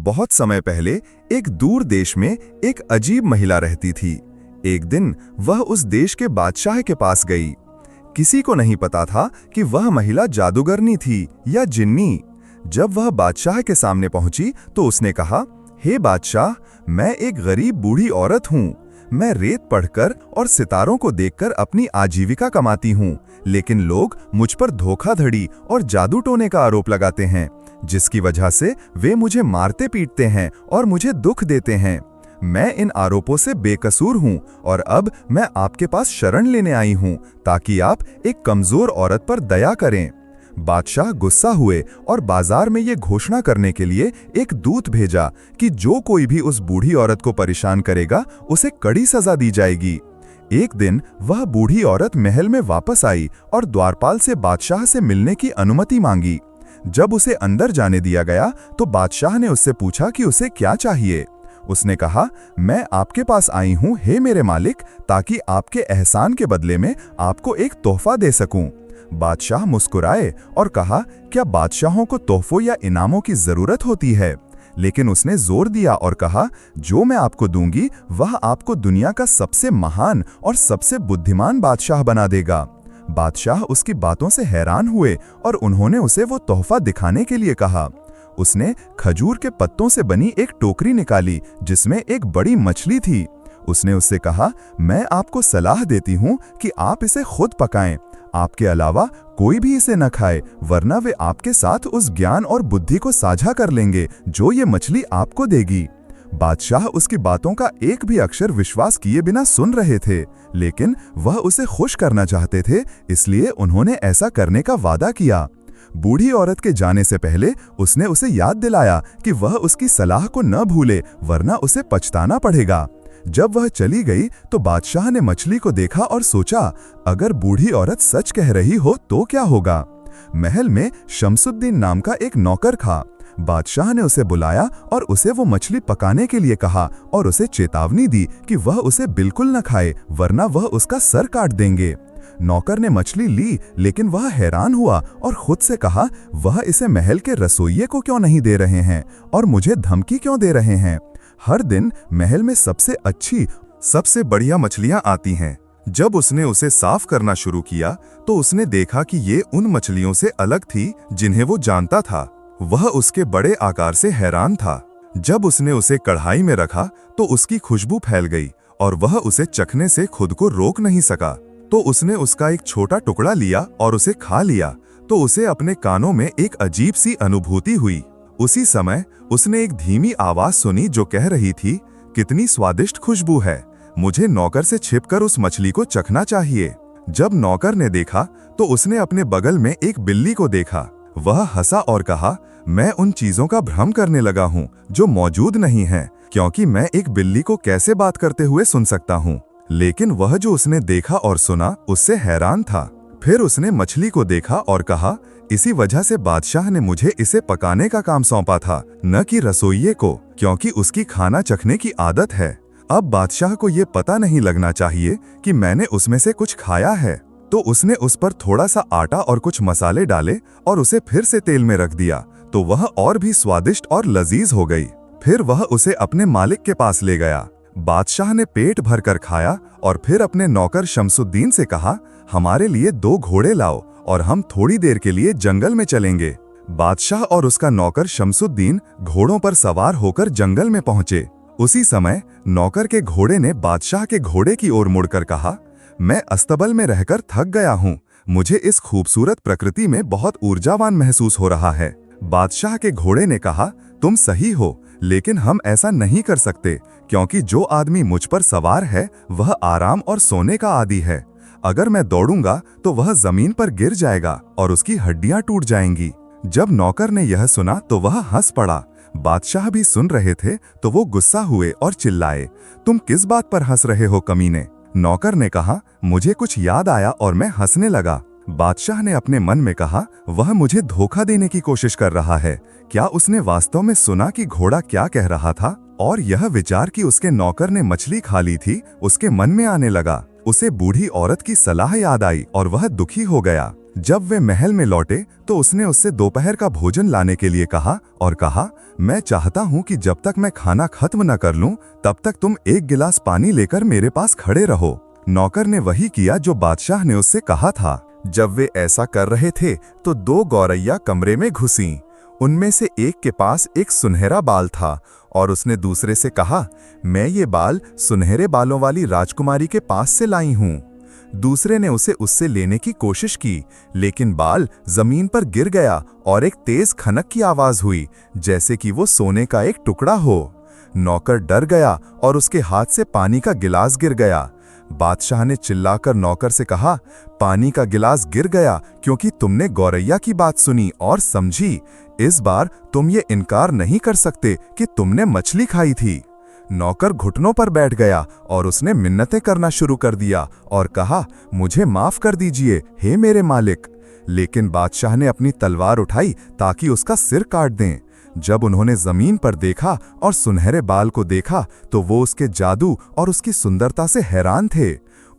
बहुत समय पहले एक दूर देश में एक अजीब महिला रहती थी। एक दिन वह उस देश के बादशाह के पास गई। किसी को नहीं पता था कि वह महिला जादूगरनी थी या जिन्नी। जब वह बादशाह के सामने पहुंची तो उसने कहा, हे बादशाह, मैं एक गरीब बूढ़ी औरत हूँ। मैं रेत पढ़कर और सितारों को देखकर अपनी आजीविका कमाती हूँ, लेकिन लोग मुझ पर धोखाधड़ी और जादू टोने का आरोप लगाते हैं, जिसकी वजह से वे मुझे मारते पीटते हैं और मुझे दुख देते हैं। मैं इन आरोपों से बेकसूर हूँ और अब मैं आपके पास शरण लेने आई हूँ ताकि आप एक कमजोर औरत पर दया करें। बादशाह गुस्सा हुए और बाजार में ये घोषणा करने के लिए एक दूत भेजा कि जो कोई भी उस बूढ़ी औरत को परेशान करेगा उसे कड़ी सजा दी जाएगी। एक दिन वह बूढ़ी औरत महल में वापस आई और द्वारपाल से बादशाह से मिलने की अनुमति मांगी। जब उसे अंदर जाने दिया गया तो बादशाह ने उससे पूछा कि उसे क्या चाहिए। उसने कहा, मैं आपके पास आई हूँ हे मेरे मालिक, ताकि आपके एहसान के बदले में आपको एक तोहफा दे सकूं। बादशाह मुस्कुराए और कहा, क्या बादशाहों को तोहफों या इनामों की जरूरत होती है? लेकिन उसने जोर दिया और कहा, जो मैं आपको दूंगी वह आपको दुनिया का सबसे महान और सबसे बुद्धिमान बादशाह बना देगा। बादशाह उसकी बातों से हैरान हुए और उन्होंने उसे वो तोहफा दिखाने के लिए कहा। उसने खजूर के पत्तों से बनी एक टोकरी निकाली जिसमें एक बड़ी मछली थी। उसने उससे कहा, मैं आपको सलाह देती हूँ कि आप इसे खुद पकाएं। आपके अलावा कोई भी इसे न खाए, वरना वे आपके साथ उस ज्ञान और बुद्धि को साझा कर लेंगे जो ये मछली आपको देगी। बादशाह उसकी बातों का एक भी अक्षर विश्वास किए बिना सुन रहे थे, लेकिन वह उसे खुश करना चाहते थे, इसलिए उन्होंने ऐसा करने का वादा किया। बूढ़ी औरत के जाने से पहले उसने उसे याद दिलाया कि वह उसकी सलाह को न भूले, वरना उसे पछताना पड़ेगा। जब वह चली गई तो बादशाह ने मछली को देखा और सोचा, अगर बूढ़ी औरत सच कह रही हो तो क्या होगा। महल में शमसुद्दीन नाम का एक नौकर था। बादशाह ने उसे बुलाया और उसे वो मछली पकाने के लिए कहा और उसे चेतावनी दी कि वह उसे बिल्कुल न खाए, वरना वह उसका सर काट देंगे। नौकर ने मछली ली, लेकिन वह हैरान हुआ और खुद से कहा, वह इसे महल के रसोइये को क्यों नहीं दे रहे हैं और मुझे धमकी क्यों दे रहे हैं। हर दिन महल में सबसे अच्छी, सबसे बढ़िया मछलियां आती हैं। जब उसने उसे साफ करना शुरू किया तो उसने देखा कि ये उन मछलियों से अलग थी जिन्हें वो जानता था। वह उसके बड़े आकार से हैरान था। जब उसने उसे कढ़ाई में रखा तो उसकी खुशबू फैल गई और वह उसे चखने से खुद को रोक नहीं सका। तो उसने उसका एक छोटा टुकड़ा लिया और उसे खा लिया तो उसे अपने कानों में एक अजीब सी अनुभूति हुई। उसी समय उसने एक धीमी आवाज सुनी जो कह रही थी, कितनी स्वादिष्ट खुशबू है, मुझे नौकर से छिपकर उस मछली को चखना चाहिए। जब नौकर ने देखा तो उसने अपने बगल में एक बिल्ली को देखा। वह हंसा और कहा, मैं उन चीजों का भ्रम करने लगा हूँ जो मौजूद नहीं है, क्योंकि मैं एक बिल्ली को कैसे बात करते हुए सुन सकता हूँ। लेकिन वह जो उसने देखा और सुना उससे हैरान था। फिर उसने मछली को देखा और कहा, इसी वजह से बादशाह ने मुझे इसे पकाने का काम सौंपा था, न कि रसोइये को, क्योंकि उसकी खाना चखने की आदत है। अब बादशाह को ये पता नहीं लगना चाहिए कि मैंने उसमें से कुछ खाया है। तो उसने उस पर थोड़ा सा आटा और कुछ मसाले डाले और उसे फिर से तेल में रख दिया, तो वह और भी स्वादिष्ट और लजीज हो गई। फिर वह उसे अपने मालिक के पास ले गया। बादशाह ने पेट भरकर खाया और फिर अपने नौकर शमसुद्दीन से कहा, हमारे लिए 2 घोड़े लाओ और हम थोड़ी देर के लिए जंगल में चलेंगे। बादशाह और उसका नौकर शमसुद्दीन घोड़ों पर सवार होकर जंगल में पहुंचे। उसी समय नौकर के घोड़े ने बादशाह के घोड़े की ओर मुड़कर कहा, मैं अस्तबल में रहकर थक गया हूँ, मुझे इस खूबसूरत प्रकृति में बहुत ऊर्जावान महसूस हो रहा है। बादशाह के घोड़े ने कहा, तुम सही हो, लेकिन हम ऐसा नहीं कर सकते, क्योंकि जो आदमी मुझ पर सवार है वह आराम और सोने का आदी है। अगर मैं दौड़ूंगा तो वह जमीन पर गिर जाएगा और उसकी हड्डियां टूट जाएंगी। जब नौकर ने यह सुना तो वह हंस पड़ा। बादशाह भी सुन रहे थे तो वो गुस्सा हुए और चिल्लाए, तुम किस बात पर हंस रहे हो कमीने। नौकर ने कहा, मुझे कुछ याद आया और मैं हंसने लगा। बादशाह ने अपने मन में कहा, वह मुझे धोखा देने की कोशिश कर रहा है। क्या उसने वास्तव में सुना कि घोड़ा क्या कह रहा था? और यह विचार कि उसके नौकर ने मछली खा ली थी उसके मन में आने लगा। उसे बूढ़ी औरत की सलाह याद आई और वह दुखी हो गया। जब वे महल में लौटे तो उसने उससे दोपहर का भोजन लाने के लिए कहा और कहा, मैं चाहता हूं कि जब तक मैं खाना खत्म न कर लूं तब तक तुम एक गिलास पानी लेकर मेरे पास खड़े रहो। नौकर ने वही किया जो बादशाह ने उससे कहा था। जब वे ऐसा कर रहे थे तो दो गौरैया कमरे में घुसीं। उनमें से एक के पास एक सुनहरा बाल था और उसने दूसरे से कहा, मैं ये बाल सुनहरे बालों वाली राजकुमारी के पास से लाई हूं। दूसरे ने उसे उससे लेने की कोशिश की, लेकिन बाल जमीन पर गिर गया और एक तेज खनक की आवाज हुई, जैसे कि वो सोने का एक टुकड़ा हो। नौकर डर गया और उसके हाथ से पानी का गिलास गिर गया। बादशाह ने चिल्लाकर नौकर से कहा, पानी का गिलास गिर गया क्योंकि तुमने गौरैया की बात सुनी और समझी। इस बार तुम ये इनकार नहीं कर सकते कि तुमने मछली खाई थी। नौकर घुटनों पर बैठ गया और उसने मिन्नतें करना शुरू कर दिया और कहा, मुझे माफ कर दीजिए हे मेरे मालिक। लेकिन बादशाह ने अपनी तलवार उठाई ताकि उसका सिर काट दें। जब उन्होंने जमीन पर देखा और सुनहरे बाल को देखा तो वो उसके जादू और उसकी सुंदरता से हैरान थे।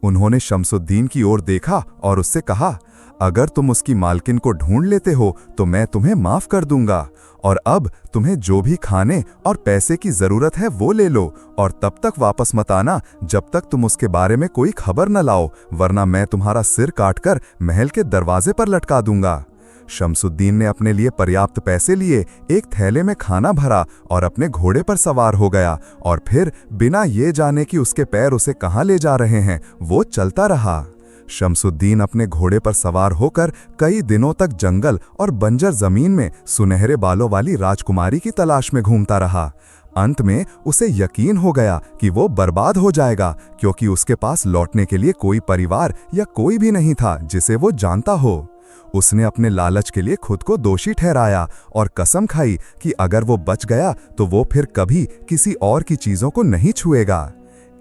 उन्होंने शमसुद्दीन की ओर देखा और उससे कहा, अगर तुम उसकी मालकिन को ढूंढ लेते हो तो मैं तुम्हें माफ कर दूंगा, और अब तुम्हें जो भी खाने और पैसे की जरूरत है वो ले लो, और तब तक वापस मत आना जब तक तुम उसके बारे में कोई खबर न लाओ, वरना मैं तुम्हारा सिर काटकर महल के दरवाजे पर लटका दूंगा। शमसुद्दीन ने अपने लिए पर्याप्त पैसे लिए, एक थैले में खाना भरा और अपने घोड़े पर सवार हो गया, और फिर बिना ये जाने कि उसके पैर उसे कहाँ ले जा रहे हैं वो चलता रहा। शमसुद्दीन अपने घोड़े पर सवार होकर कई दिनों तक जंगल और बंजर जमीन में सुनहरे बालों वाली राजकुमारी की तलाश में घूमता रहा। अंत में उसे यकीन हो गया कि वो बर्बाद हो जाएगा, क्योंकि उसके पास लौटने के लिए कोई परिवार या कोई भी नहीं था जिसे वो जानता हो। उसने अपने लालच के लिए खुद को दोषी ठहराया और कसम खाई कि अगर वो बच गया तो वो फिर कभी किसी और की चीजों को नहीं छुएगा।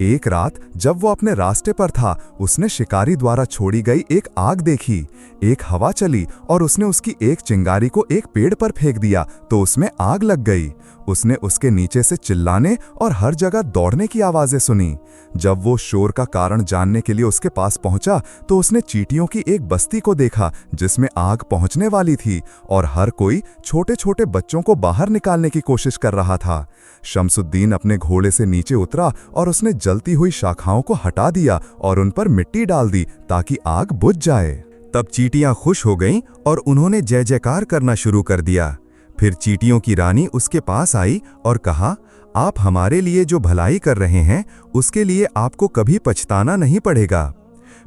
एक रात जब वो अपने रास्ते पर था, उसने शिकारी द्वारा छोड़ी गई एक आग देखी। एक हवा चली और उसने उसकी एक चिंगारी को एक पेड़ पर फेंक दिया तो उसमें आग लग गई। उसने उसके नीचे से चिल्लाने और हर जगह दौड़ने की आवाजें सुनी। जब वो शोर का कारण जानने के लिए उसके पास पहुंचा तो उसने चींटियों की एक बस्ती को देखा जिसमें आग पहुंचने वाली थी और हर कोई छोटे छोटे बच्चों को बाहर निकालने की कोशिश कर रहा था। शमसुद्दीन अपने घोड़े से नीचे उतरा और उसने जलती हुई शाखाओं को हटा दिया और उन पर मिट्टी डाल दी ताकि आग बुझ जाए। तब चींटियां खुश हो गईं और उन्होंने जय जयकार करना शुरू कर दिया। फिर चींटियों की रानी उसके पास आई और कहा, आप हमारे लिए जो भलाई कर रहे हैं उसके लिए आपको कभी पछताना नहीं पड़ेगा।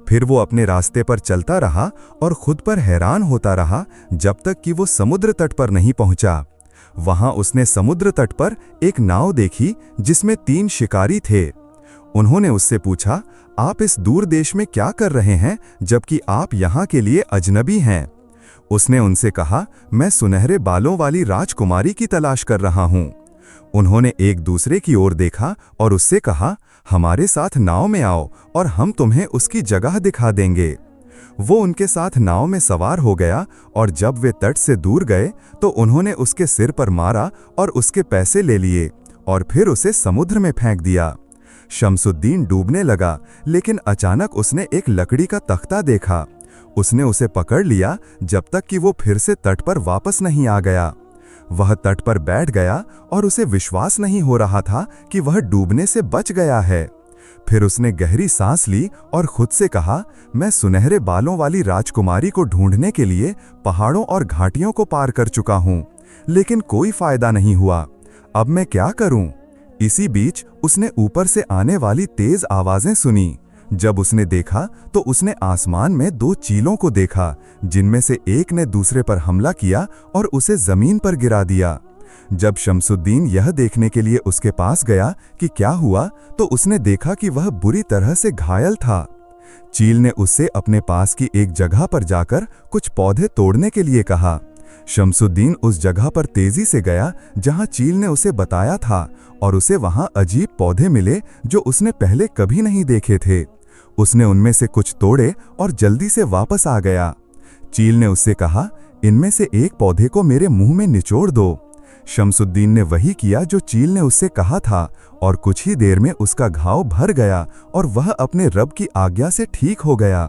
फिर वो अपने रास्ते पर चलता रहा और खुद पर हैरान होता रहा जब तक कि वो समुद्र तट पर नहीं पहुंचा। वहां उसने समुद्र तट पर एक नाव देखी जिसमें 3 शिकारी थे। उन्होंने उससे पूछा, आप इस दूर देश में क्या कर रहे हैं जबकि आप यहाँ के लिए अजनबी हैं? उसने उनसे कहा, मैं सुनहरे बालों वाली राजकुमारी की तलाश कर रहा हूँ। उन्होंने एक दूसरे की ओर देखा और उससे कहा, हमारे साथ नाव में आओ और हम तुम्हें उसकी जगह दिखा देंगे। वो उनके साथ नाव में सवार हो गया और जब वे तट से दूर गए तो उन्होंने उसके सिर पर मारा और उसके पैसे ले लिए और फिर उसे समुद्र में फेंक दिया। शमसुद्दीन डूबने लगा, लेकिन अचानक उसने एक लकड़ी का तख्ता देखा। उसने उसे पकड़ लिया जब तक कि वो फिर से तट पर वापस नहीं आ गया। वह तट पर बैठ गया और उसे विश्वास नहीं हो रहा था कि वह डूबने से बच गया है। फिर उसने गहरी सांस ली और खुद से कहा, मैं सुनहरे बालों वाली राजकुमारी को ढूंढने के लिए पहाड़ों और घाटियों को पार कर चुका हूं, लेकिन कोई फायदा नहीं हुआ। अब मैं क्या करूं? इसी बीच उसने ऊपर से आने वाली तेज आवाजें सुनी। जब उसने देखा तो उसने आसमान में 2 चीलों को देखा, जिनमें से एक ने दूसरे पर हमला किया और उसे जमीन पर गिरा दिया। जब शमसुद्दीन यह देखने के लिए उसके पास गया कि क्या हुआ, तो उसने देखा कि वह बुरी तरह से घायल था। चील ने उससे अपने पास की एक जगह पर जाकर कुछ पौधे तोड़ने के लिए कहा। शमसुद्दीन उस जगह पर तेजी से गया जहां चील ने उसे बताया था और उसे वहां अजीब पौधे मिले जो उसने पहले कभी नहीं देखे थे। उसने उनमें से कुछ तोड़े और जल्दी से वापस आ गया। चील ने उससे कहा, इनमें से एक पौधे को मेरे मुंह में निचोड़ दो। शमसुद्दीन ने वही किया जो चील ने उससे कहा था और कुछ ही देर में उसका घाव भर गया और वह अपने रब की आज्ञा से ठीक हो गया।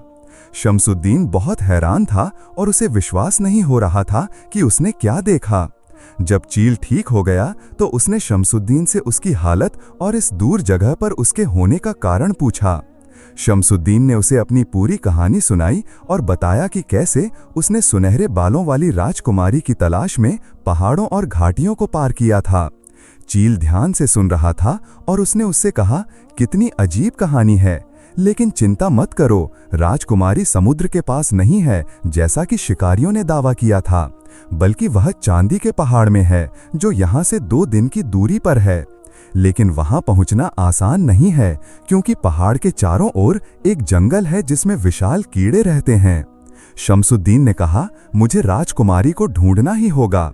शमसुद्दीन बहुत हैरान था और उसे विश्वास नहीं हो रहा था कि उसने क्या देखा। जब चील ठीक हो गया तो उसने शमसुद्दीन से उसकी हालत और इस दूर जगह पर उसके होने का कारण पूछा। शमसुद्दीन ने उसे अपनी पूरी कहानी सुनाई और बताया कि कैसे उसने सुनहरे बालों वाली राजकुमारी की तलाश में पहाड़ों और घाटियों को पार किया था। चील ध्यान से सुन रहा था और उसने उससे कहा, कितनी अजीब कहानी है, लेकिन चिंता मत करो, राजकुमारी समुद्र के पास नहीं है जैसा कि शिकारियों ने दावा किया था, बल्कि वह चांदी के पहाड़ में है जो यहाँ से 2 दिन की दूरी पर है। लेकिन वहां पहुंचना आसान नहीं है क्योंकि पहाड़ के चारों ओर एक जंगल है जिसमें विशाल कीड़े रहते हैं। शमसुद्दीन ने कहा, मुझे राजकुमारी को ढूंढना ही होगा।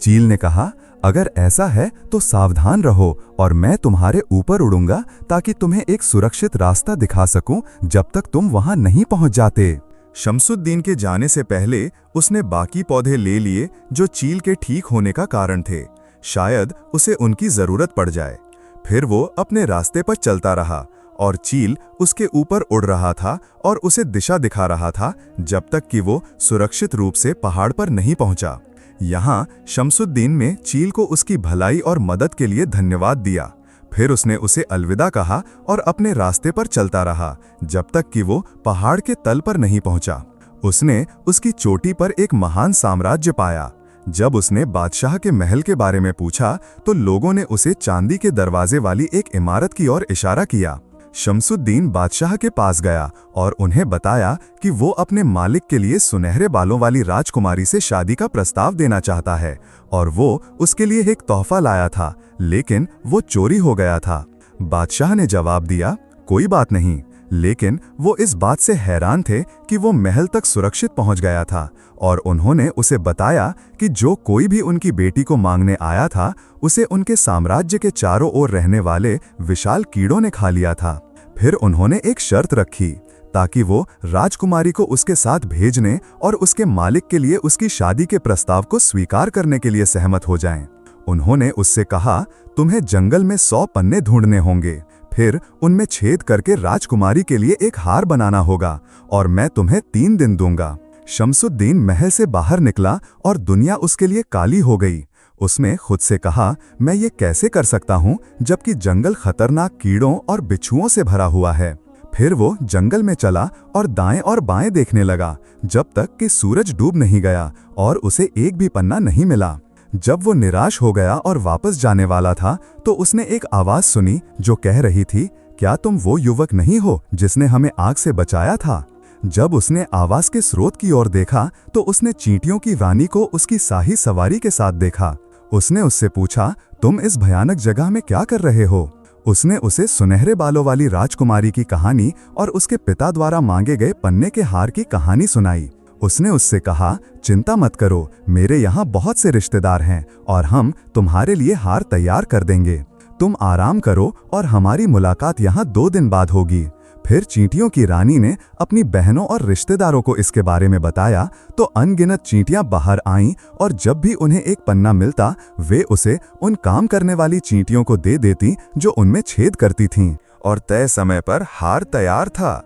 चील ने कहा, अगर ऐसा है तो सावधान रहो और मैं तुम्हारे ऊपर उड़ूंगा ताकि तुम्हें एक सुरक्षित रास्ता दिखा सकूं जब तक तुम वहां नहीं पहुंच जाते। शमसुद्दीन के जाने से पहले उसने बाकी पौधे ले लिए जो चील के ठीक होने का कारण थे, शायद उसे उनकी जरूरत पड़ जाए। फिर वो अपने रास्ते पर चलता रहा और चील उसके ऊपर उड़ रहा था और उसे दिशा दिखा रहा था जब तक कि वो सुरक्षित रूप से पहाड़ पर नहीं पहुंचा। यहाँ शमसुद्दीन ने चील को उसकी भलाई और मदद के लिए धन्यवाद दिया। फिर उसने उसे अलविदा कहा और अपने रास्ते पर चलता रहा जब तक कि वो पहाड़ के तल पर नहीं पहुंचा। उसने उसकी चोटी पर एक महान साम्राज्य पाया। जब उसने बादशाह के महल के बारे में पूछा तो लोगों ने उसे चांदी के दरवाजे वाली एक इमारत की ओर इशारा किया। शमसुद्दीन बादशाह के पास गया और उन्हें बताया कि वो अपने मालिक के लिए सुनहरे बालों वाली राजकुमारी से शादी का प्रस्ताव देना चाहता है और वो उसके लिए एक तोहफा लाया था, लेकिन वो चोरी हो गया था। बादशाह ने जवाब दिया, कोई बात नहीं, लेकिन वो इस बात से हैरान थे कि वो महल तक सुरक्षित पहुंच गया था और उन्होंने उसे बताया कि जो कोई भी उनकी बेटी को मांगने आया था उसे उनके साम्राज्य के चारों ओर रहने वाले विशाल कीड़ों ने खा लिया था। फिर उन्होंने एक शर्त रखी ताकि वो राजकुमारी को उसके साथ भेजने और उसके मालिक के लिए उसकी शादी के प्रस्ताव को स्वीकार करने के लिए सहमत हो जाएं। उन्होंने उससे कहा, तुम्हें जंगल में 100 पन्ने ढूंढने होंगे, फिर उनमें छेद करके राजकुमारी के लिए एक हार बनाना होगा और मैं तुम्हें 3 दिन दूंगा। शमसुद्दीन महल से बाहर निकला और दुनिया उसके लिए काली हो गई। उसने खुद से कहा, मैं ये कैसे कर सकता हूँ जबकि जंगल खतरनाक कीड़ों और बिच्छुओं से भरा हुआ है। फिर वो जंगल में चला और दाएं और बाएं देखने लगा जब तक कि सूरज डूब नहीं गया और उसे एक भी पन्ना नहीं मिला। जब वो निराश हो गया और वापस जाने वाला था तो उसने एक आवाज सुनी जो कह रही थी, क्या तुम वो युवक नहीं हो जिसने हमें आग से बचाया था? जब उसने आवाज के स्रोत की ओर देखा तो उसने चींटियों की रानी को उसकी शाही सवारी के साथ देखा। उसने उससे पूछा, तुम इस भयानक जगह में क्या कर रहे हो? उसने उसे सुनहरे बालों वाली राजकुमारी की कहानी और उसके पिता द्वारा मांगे गए पन्ने के हार की कहानी सुनाई। उसने उससे कहा, चिंता मत करो, मेरे यहाँ बहुत से रिश्तेदार हैं और हम तुम्हारे लिए हार तैयार कर देंगे। तुम आराम करो और हमारी मुलाकात यहाँ 2 दिन बाद होगी। फिर चींटियों की रानी ने अपनी बहनों और रिश्तेदारों को इसके बारे में बताया तो अनगिनत चींटियां बाहर आईं और जब भी उन्हें एक पन्ना मिलता वे उसे उन काम करने वाली चींटियों को दे देती जो उनमें छेद करती थीं और तय समय पर हार तैयार था।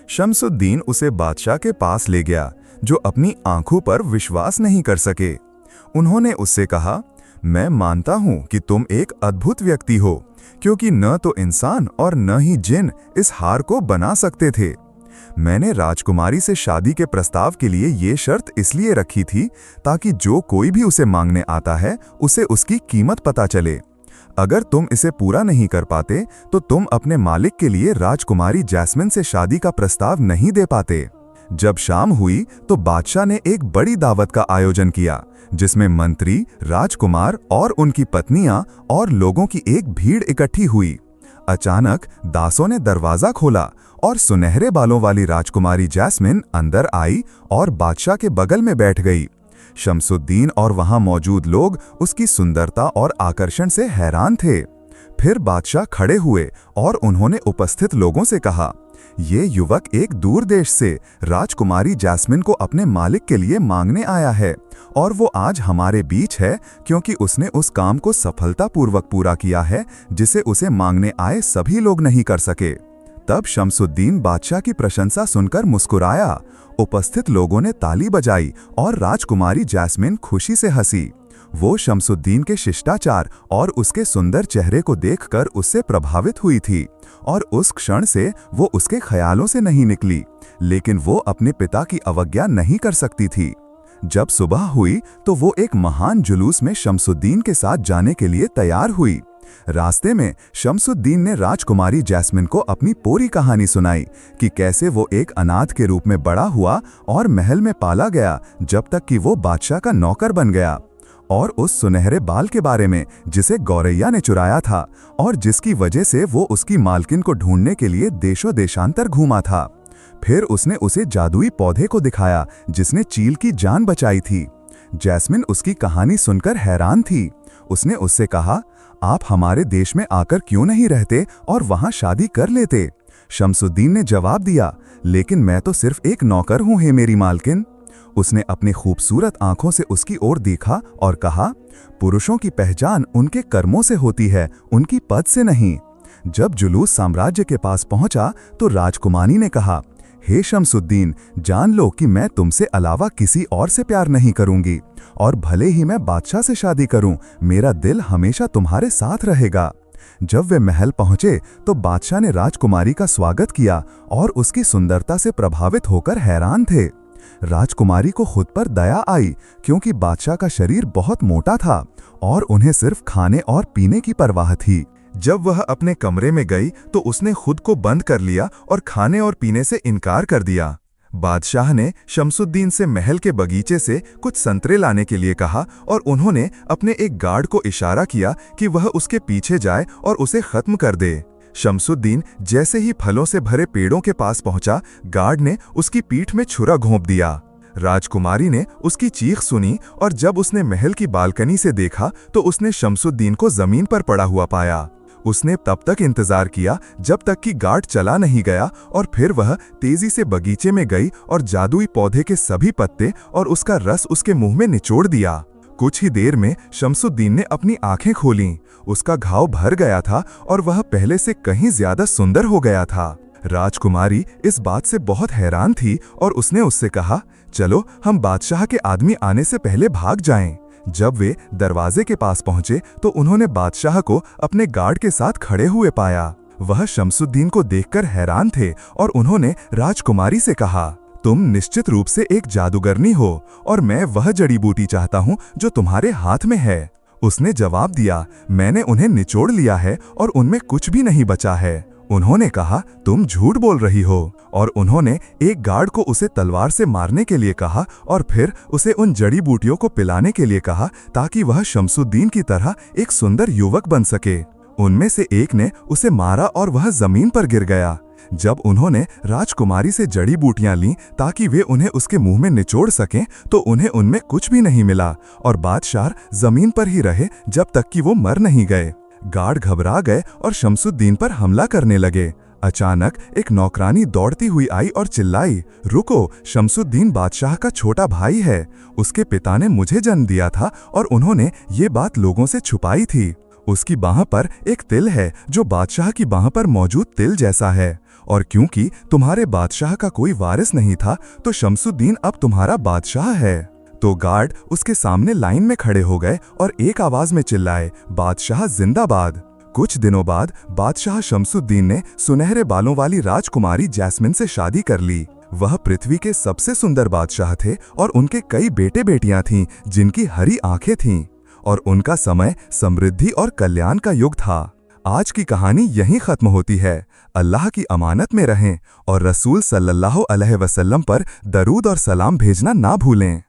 शमसुद्दीन उसे बादशाह के पास ले गया जो अपनी आंखों पर विश्वास नहीं कर सके। उन्होंने उससे कहा, मैं मानता हूं कि तुम एक अद्भुत व्यक्ति हो क्योंकि न तो इंसान और न ही जिन इस हार को बना सकते थे। मैंने राजकुमारी से शादी के प्रस्ताव के लिए ये शर्त इसलिए रखी थी ताकि जो कोई भी उसे मांगने आता है उसे उसकी कीमत पता चले। अगर तुम इसे पूरा नहीं कर पाते तो तुम अपने मालिक के लिए राजकुमारी जैस्मिन से शादी का प्रस्ताव नहीं दे पाते। जब शाम हुई तो बादशाह ने एक बड़ी दावत का आयोजन किया जिसमें मंत्री, राजकुमार और उनकी पत्नियां और लोगों की एक भीड़ इकट्ठी हुई। अचानक दासों ने दरवाजा खोला और सुनहरे बालों वाली राजकुमारी जैस्मिन अंदर आई और बादशाह के बगल में बैठ गई। शमसुद्दीन और वहां मौजूद लोग उसकी सुंदरता और आकर्षण से हैरान थे। फिर बादशाह खड़े हुए और उन्होंने उपस्थित लोगों से कहा, ये युवक एक दूर देश से राजकुमारी जैस्मिन को अपने मालिक के लिए मांगने आया है और वो आज हमारे बीच है क्योंकि उसने उस काम को सफलतापूर्वक पूरा किया है जिसे उसे मांगने आए सभी लोग नहीं कर सके। तब शमसुद्दीन बादशाह की प्रशंसा सुनकर मुस्कुराया। उपस्थित लोगों ने ताली बजाई और राजकुमारी जैस्मिन खुशी से हंसी। वो शमसुद्दीन के शिष्टाचार और उसके सुंदर चेहरे को देखकर उससे प्रभावित हुई थी और उस क्षण से वो उसके ख्यालों से नहीं निकली। लेकिन वो अपने पिता की अवज्ञा नहीं कर सकती थी। जब सुबह हुई तो वो एक महान जुलूस में शमसुद्दीन के साथ जाने के लिए तैयार हुई। रास्ते में शमसुद्दीन ने राजकुमारी जैस्मिन को अपनी पूरी कहानी सुनाई कि कैसे वो एक अनाथ के रूप में बड़ा हुआ और महल में पाला गया जब तक कि वो बादशाह का नौकर बन गया, और उस सुनहरे बाल के बारे में जिसे गौरैया ने चुराया था और जिसकी वजह से वो उसकी मालकिन को ढूंढने के लिए देशों देशांतर घूमा था। फिर उसने उसे जादुई पौधे को दिखाया जिसने चील की जान बचाई थी। जैस्मिन उसकी कहानी सुनकर हैरान थी। उसने उससे कहा, आप हमारे देश में आकर क्यों नहीं रहते और वहां शादी कर लेते? शमसुद्दीन ने जवाब दिया, लेकिन मैं तो सिर्फ एक नौकर हूं हे मेरी मालकिन। उसने अपनी खूबसूरत आंखों से उसकी ओर देखा और कहा, पुरुषों की पहचान उनके कर्मों से होती है, उनकी पद से नहीं। जब जुलूस साम्राज्य के पास पहुंचा तो राजकुमारी ने कहा, हे शमसुद्दीन, जान लो कि मैं तुमसे अलावा किसी और से प्यार नहीं करूंगी, और भले ही मैं बादशाह से शादी करूं, मेरा दिल हमेशा तुम्हारे साथ रहेगा। जब वे महल पहुंचे तो बादशाह ने राजकुमारी का स्वागत किया और उसकी सुंदरता से प्रभावित होकर हैरान थे। राजकुमारी को खुद पर दया आई क्योंकि बादशाह का शरीर बहुत मोटा था और उन्हें सिर्फ खाने और पीने की परवाह थी। जब वह अपने कमरे में गई तो उसने खुद को बंद कर लिया और खाने और पीने से इनकार कर दिया। बादशाह ने शमसुद्दीन से महल के बगीचे से कुछ संतरे लाने के लिए कहा और उन्होंने अपने एक गार्ड को इशारा किया कि वह उसके पीछे जाए और उसे खत्म कर दे। शमसुद्दीन जैसे ही फलों से भरे पेड़ों के पास पहुंचा, गार्ड ने उसकी पीठ में छुरा घोंप दिया। राजकुमारी ने उसकी चीख सुनी और जब उसने महल की बालकनी से देखा तो उसने शमसुद्दीन को जमीन पर पड़ा हुआ पाया। उसने तब तक इंतजार किया जब तक कि गार्ड चला नहीं गया और फिर वह तेजी से बगीचे में गई और जादुई पौधे के सभी पत्ते और उसका रस उसके मुंह में निचोड़ दिया। कुछ ही देर में शमसुद्दीन ने अपनी आंखें खोलीं। उसका घाव भर गया था और वह पहले से कहीं ज्यादा सुंदर हो गया था। राजकुमारी इस बात से बहुत हैरान थी और उसने उससे कहा, चलो हम बादशाह के आदमी आने से पहले भाग जाएं। जब वे दरवाजे के पास पहुंचे तो उन्होंने बादशाह को अपने गार्ड के साथ खड़े हुए पाया। वह शमसुद्दीन को देखकर हैरान थे और उन्होंने राजकुमारी से कहा, तुम निश्चित रूप से एक जादूगरनी हो और मैं वह जड़ी बूटी चाहता हूं जो तुम्हारे हाथ में है। उसने जवाब दिया, मैंने उन्हें निचोड़ लिया है और उनमें कुछ भी नहीं बचा है। उन्होंने कहा, तुम झूठ बोल रही हो, और उन्होंने एक गार्ड को उसे तलवार से मारने के लिए कहा और फिर उसे उन जड़ी बूटियों को पिलाने के लिए कहा ताकि वह शमसुद्दीन की तरह एक सुंदर युवक बन सके। उनमें से एक ने उसे मारा और वह जमीन पर गिर गया। जब उन्होंने राजकुमारी से जड़ी बूटियां लीं ताकि वे उन्हें उसके मुंह में निचोड़ सकें तो उन्हें उनमें कुछ भी नहीं मिला और बादशाह जमीन पर ही रहे जब तक कि वो मर नहीं गए। गार्ड घबरा गए और शमसुद्दीन पर हमला करने लगे। अचानक एक नौकरानी दौड़ती हुई आई और चिल्लाई, रुको, शमसुद्दीन बादशाह का छोटा भाई है। उसके पिता ने मुझे जन्म दिया था और उन्होंने ये बात लोगों से छुपाई थी। उसकी बाह पर एक तिल है जो बादशाह की बाह पर मौजूद तिल जैसा है, और क्योंकि तुम्हारे बादशाह का कोई वारिस नहीं था तो शमसुद्दीन अब तुम्हारा बादशाह है। तो गार्ड उसके सामने लाइन में खड़े हो गए और एक आवाज में चिल्लाए, बादशाह जिंदाबाद। कुछ दिनों बाद बादशाह शमसुद्दीन ने सुनहरे बालों वाली राजकुमारी जैस्मिन से शादी कर ली। वह पृथ्वी के सबसे सुंदर बादशाह थे और उनके कई बेटे बेटियां थीं जिनकी हरी आंखें थीं, और उनका समय समृद्धि और कल्याण का युग था। आज की कहानी यहीं खत्म होती है। अल्लाह की अमानत में रहें और रसूल सल्लल्लाहु अलैहि वसल्लम पर दरूद और सलाम भेजना ना भूलें।